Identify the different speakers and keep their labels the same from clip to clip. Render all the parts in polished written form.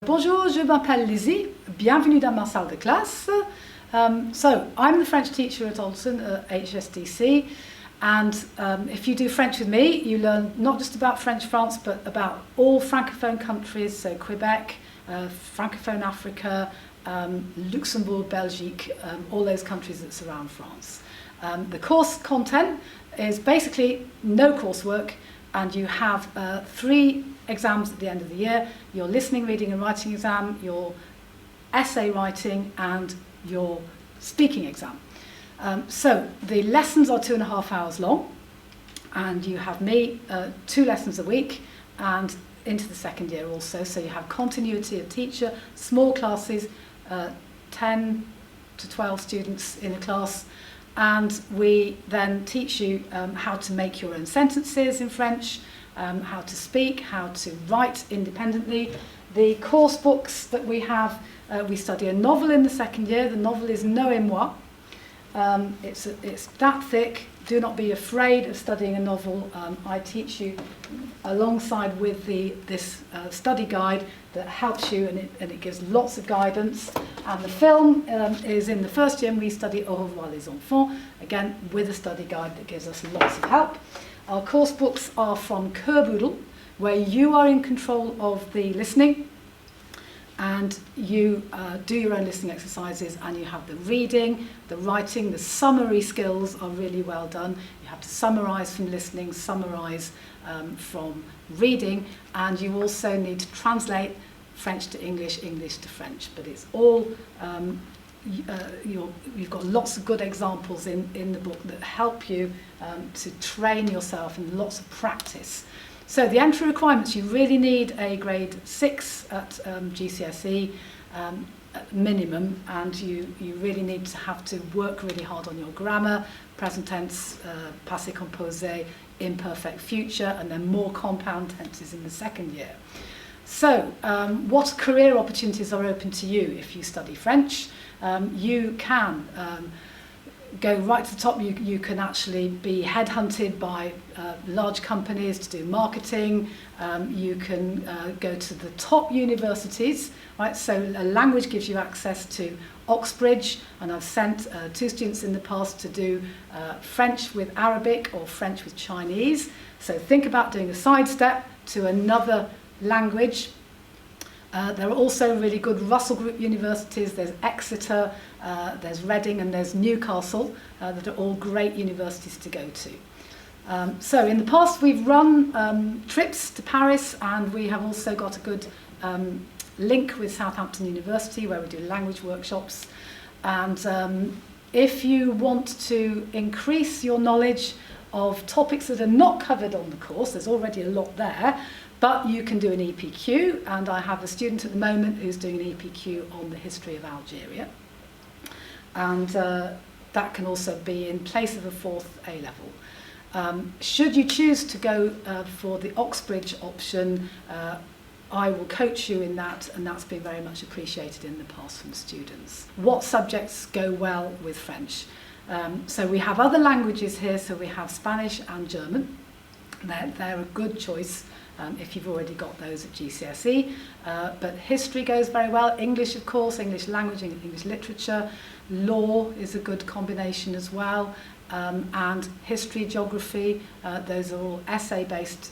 Speaker 1: Bonjour, je m'appelle Lizzie. Bienvenue dans ma salle de classe. So I'm the French teacher at Alton at HSDC, and if you do French with me, you learn not just about French France, but about all Francophone countries, so Quebec, Francophone Africa, Luxembourg, Belgique, all those countries that surround France. The course content is basically no coursework, and you have 3 exams at the end of the year: your listening, reading and writing exam, your essay writing and your speaking exam. So the lessons are 2.5 hours long, and you have me 2 lessons a week and into the second year also, so you have continuity of teacher, small classes, 10 to 12 students in a class, and we then teach you how to make your own sentences in French, how to speak, how to write independently. The course books that we have, we study a novel in the second year. The novel is Noez-moi. It's that thick. Do not be afraid of studying a novel. I teach you alongside with this study guide that helps you, and it gives lots of guidance. And the film is in the first year, and we study Au revoir les enfants, again with a study guide that gives us lots of help. Our course books are from Kerboodle, where you are in control of the listening, and you do your own listening exercises, and you have the reading, the writing, the summary skills are really well done. You have to summarise from listening, summarise from reading, and you also need to translate French to English, English to French. But it's all, you've got lots of good examples in the book that help you to train yourself, and lots of practice. So the entry requirements: you really need a grade 6 at GCSE minimum, and you really need to have to work really hard on your grammar, present tense, passé composé, imperfect future, and then more compound tenses in the second year. So what career opportunities are open to you if you study French? You can go right to the top. You can actually be headhunted by large companies to do marketing. You can go to the top universities, right? So a language gives you access to Oxbridge, and I've sent 2 students in the past to do French with Arabic or French with Chinese. So think about doing a sidestep to another language. There are also really good Russell Group universities. There's Exeter, there's Reading, and there's Newcastle, that are all great universities to go to. So in the past we've run trips to Paris, and we have also got a good link with Southampton University, where we do language workshops. And if you want to increase your knowledge of topics that are not covered on the course, there's already a lot there, but you can do an EPQ, and I have a student at the moment who's doing an EPQ on the history of Algeria. And that can also be in place of a 4th A-level. Should you choose to go for the Oxbridge option, I will coach you in that, and that's been very much appreciated in the past from students. What subjects go well with French? So we have other languages here, so we have Spanish and German. They're a good choice if you've already got those at GCSE. But history goes very well. English, of course, English language, English literature. Law is a good combination as well. And history, geography, those are all essay-based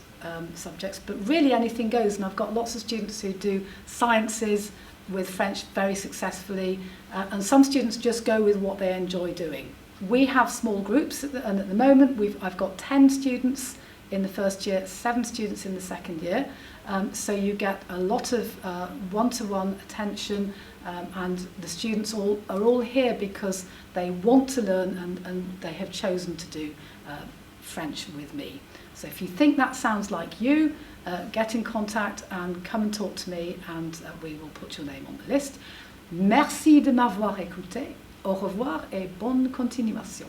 Speaker 1: subjects. But really anything goes. And I've got lots of students who do sciences with French very successfully. And some students just go with what they enjoy doing. We have small groups, and at the moment I've got 10 students in the first year, 7 students in the second year. So you get a lot of one-to-one attention, and the students are all here because they want to learn, and they have chosen to do French with me. So if you think that sounds like you, get in contact and come and talk to me, and we will put your name on the list. Merci de m'avoir écouté. Au revoir et bonne continuation.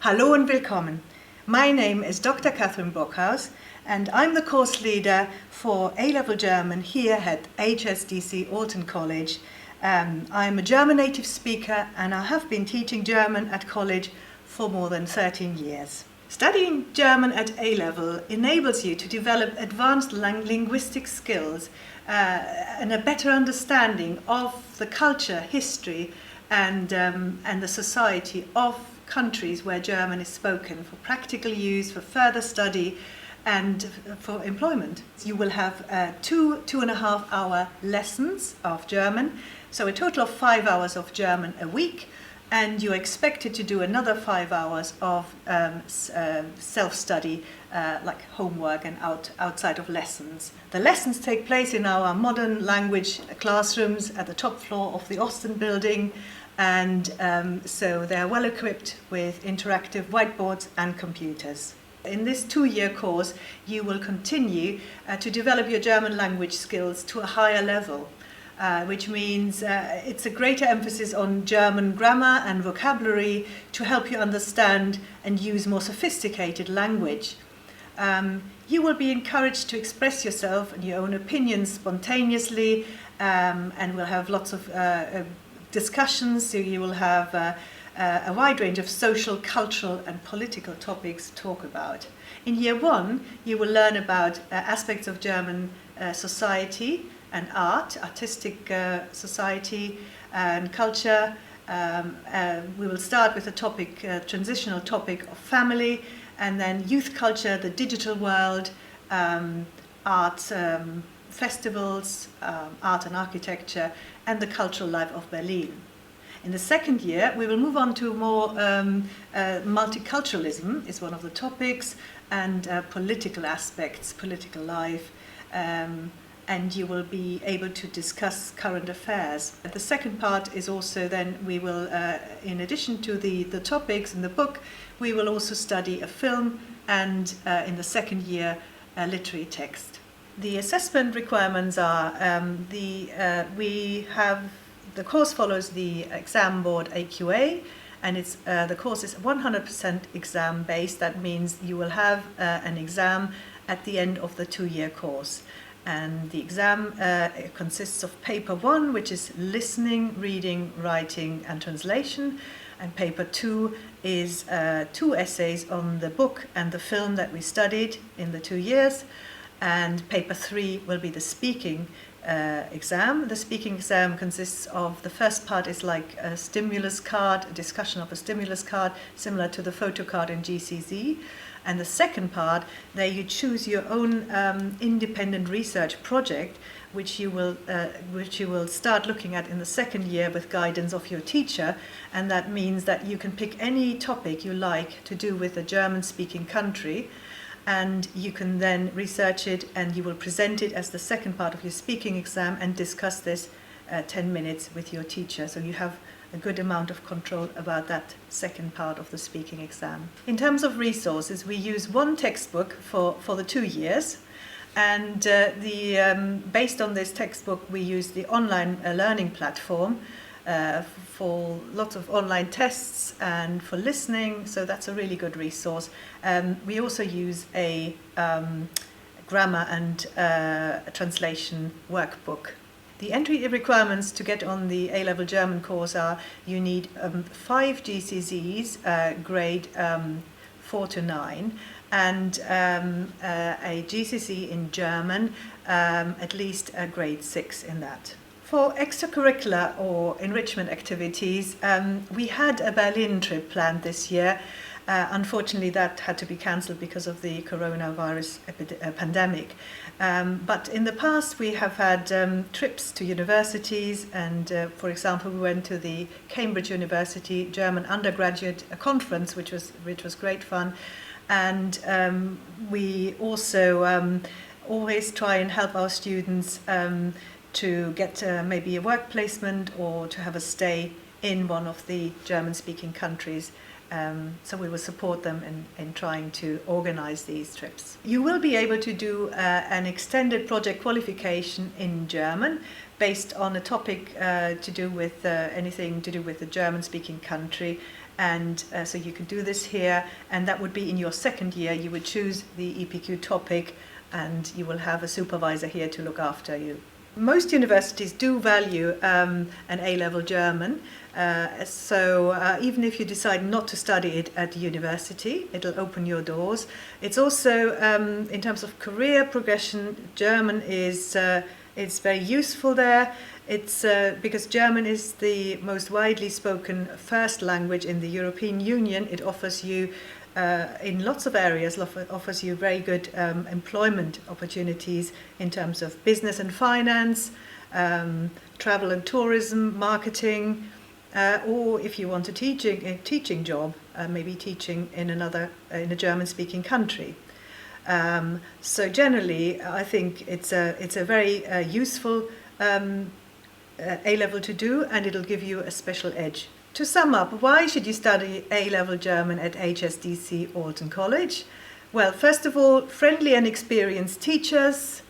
Speaker 2: Hallo und willkommen. My name is Dr. Catherine Bockhaus, and I'm the course leader for A-Level German here at HSDC Alton College. I'm a German native speaker, and I have been teaching German at college for more than 13 years. Studying German at A-level enables you to develop advanced linguistic skills and a better understanding of the culture, history, and the society of countries where German is spoken, for practical use, for further study, and for employment. You will have 2.5 hour lessons of German, so a total of 5 hours of German a week, and you're expected to do another 5 hours of self-study, like homework and outside of lessons. The lessons take place in our modern language classrooms at the top floor of the Alton building, and so they're well equipped with interactive whiteboards and computers. In this 2-year course, you will continue to develop your German language skills to a higher level. Which means it's a greater emphasis on German grammar and vocabulary to help you understand and use more sophisticated language. You will be encouraged to express yourself and your own opinions spontaneously, and we'll have lots of discussions, so you will have a wide range of social, cultural and political topics to talk about. In year 1, you will learn about aspects of German society and artistic society and culture. We will start with the topic, transitional topic of family, and then youth culture, the digital world, art festivals, art and architecture, and the cultural life of Berlin. In the 2nd year, we will move on to more multiculturalism is one of the topics, and political aspects, political life, and you will be able to discuss current affairs. The second part is also then we will, in addition to the topics in the book, we will also study a film and in the 2nd year a literary text. The assessment requirements are the course follows the exam board AQA, and it's the course is 100% exam based. That means you will have an exam at the end of the 2-year course. And the exam consists of paper 1, which is listening, reading, writing and translation, and paper 2 is 2 essays on the book and the film that we studied in the 2 years, and paper 3 will be the speaking exam. The speaking exam consists of, the first part is like a stimulus card, a discussion of a stimulus card, similar to the photo card in GCSE. And the second part, there you choose your own independent research project, which you will start looking at in the 2nd year with guidance of your teacher. And that means that you can pick any topic you like to do with a German-speaking country, and you can then research it, and you will present it as the second part of your speaking exam and discuss this 10 minutes with your teacher. So you have a good amount of control about that second part of the speaking exam. In terms of resources, we use 1 textbook for the 2 years, and based on this textbook we use the online learning platform for lots of online tests and for listening, so that's a really good resource. We also use a grammar and translation workbook. The entry requirements to get on the A-level German course are you need 5 GCSEs, grade 4 to 9, and a GCSE in German, at least a grade 6 in that. For extracurricular or enrichment activities, we had a Berlin trip planned this year. Unfortunately, that had to be cancelled because of the coronavirus pandemic. But in the past, we have had trips to universities, and for example, we went to the Cambridge University German undergraduate conference, which was great fun. And we also always try and help our students to get maybe a work placement or to have a stay in one of the German-speaking countries. So we will support them in trying to organize these trips. You will be able to do an extended project qualification in German based on a topic to do with anything to do with the German-speaking country. And so you can do this here, and that would be in your 2nd year. You would choose the EPQ topic, and you will have a supervisor here to look after you. most universities do value an A-level German. So even if you decide not to study it at university, it'll open your doors. It's also, in terms of career progression, German is it's very useful there. It's because German is the most widely spoken first language in the European Union. It offers you, in lots of areas, offers you very good employment opportunities in terms of business and finance, travel and tourism, marketing, or if you want a teaching job, maybe teaching in a German-speaking country. So generally, I think it's a very useful A-level to do, and it'll give you a special edge. To sum up, why should you study A-level German at HSDC Alton College? Well, first of all, friendly and experienced teachers,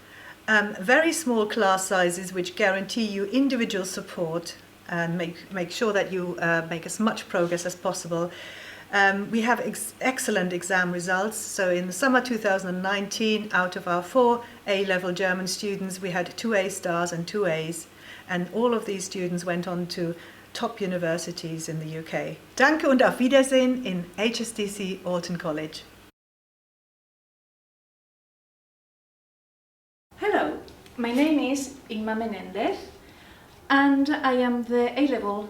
Speaker 2: very small class sizes which guarantee you individual support and make sure that you make as much progress as possible. We have excellent exam results. So in the summer 2019, out of our 4 A-level German students, we had 2 A stars and 2 A's. And all of these students went on to top universities in the UK. Danke und auf Wiedersehen in HSDC Alton College.
Speaker 3: Hello, my name is Inma Menendez, and I am the A-level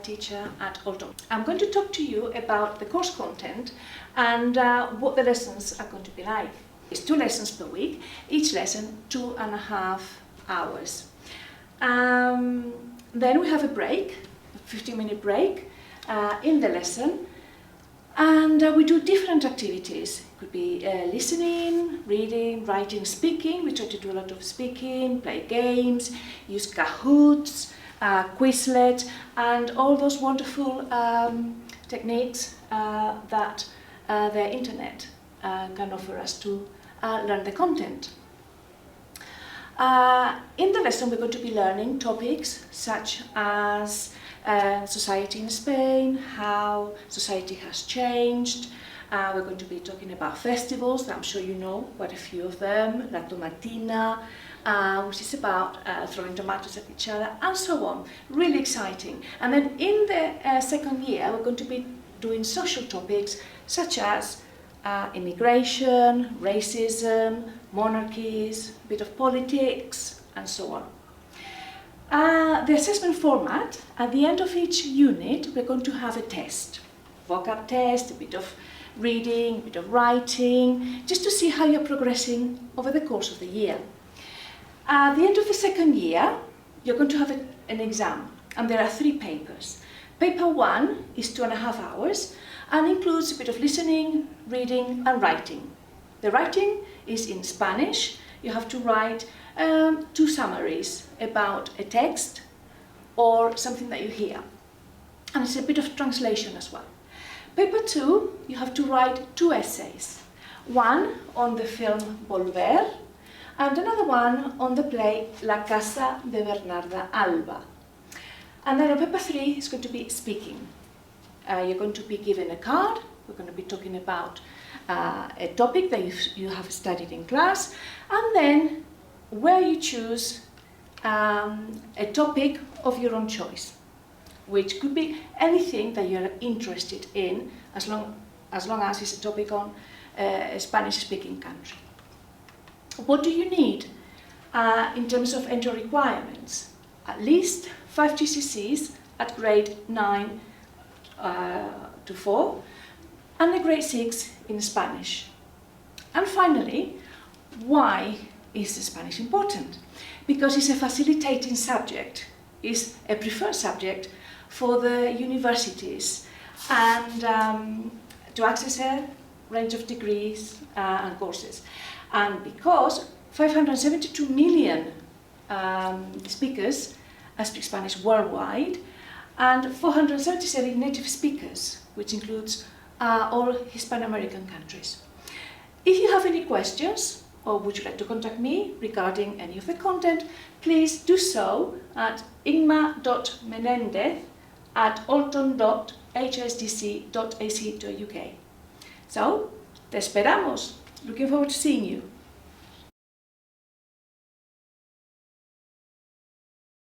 Speaker 3: teacher at Alton. I'm going to talk to you about the course content and what the lessons are going to be like. It's 2 lessons per week, each lesson 2.5 hours. Then we have a break, a 15-minute break in the lesson, and we do different activities. It could be listening, reading, writing, speaking. We try to do a lot of speaking, play games, use Kahoots, Quizlet, and all those wonderful techniques that the internet can offer us to learn the content. In the lesson we're going to be learning topics such as society in Spain, how society has changed. We're going to be talking about festivals, I'm sure you know quite a few of them, La Tomatina, which is about throwing tomatoes at each other, and so on. Really exciting. And then in the second year we're going to be doing social topics such as immigration, racism, monarchies, a bit of politics, and so on. The assessment format, at the end of each unit, we're going to have a test. Vocab test, a bit of reading, a bit of writing, just to see how you're progressing over the course of the year. At the end of the second year, you're going to have an exam, and there are 3 papers. Paper 1 is 2.5 hours, and includes a bit of listening, reading, and writing. The writing is in Spanish. You have to write 2 summaries about a text or something that you hear. And it's a bit of translation as well. Paper 2, you have to write 2 essays. One on the film Volver, and another one on the play La Casa de Bernarda Alba. And then on paper 3 is going to be speaking. You're going to be given a card. We're going to be talking about a topic that you have studied in class, and then where you choose a topic of your own choice, which could be anything that you're interested in, as long as it's a topic on a Spanish-speaking country. What do you need in terms of entry requirements? At least 5 GCSEs at grade 9 to 4, and a grade 6 in Spanish. And finally, why is Spanish important? Because it's a facilitating subject, it's a preferred subject for the universities, and to access a range of degrees and courses. And because 572 million speakers speak Spanish worldwide, and 477 native speakers, which includes all Hispano-American countries. If you have any questions, or would you like to contact me regarding any of the content, please do so at inma.menendez@alton.hsdc.ac.uk. So, te esperamos. Looking forward to seeing you.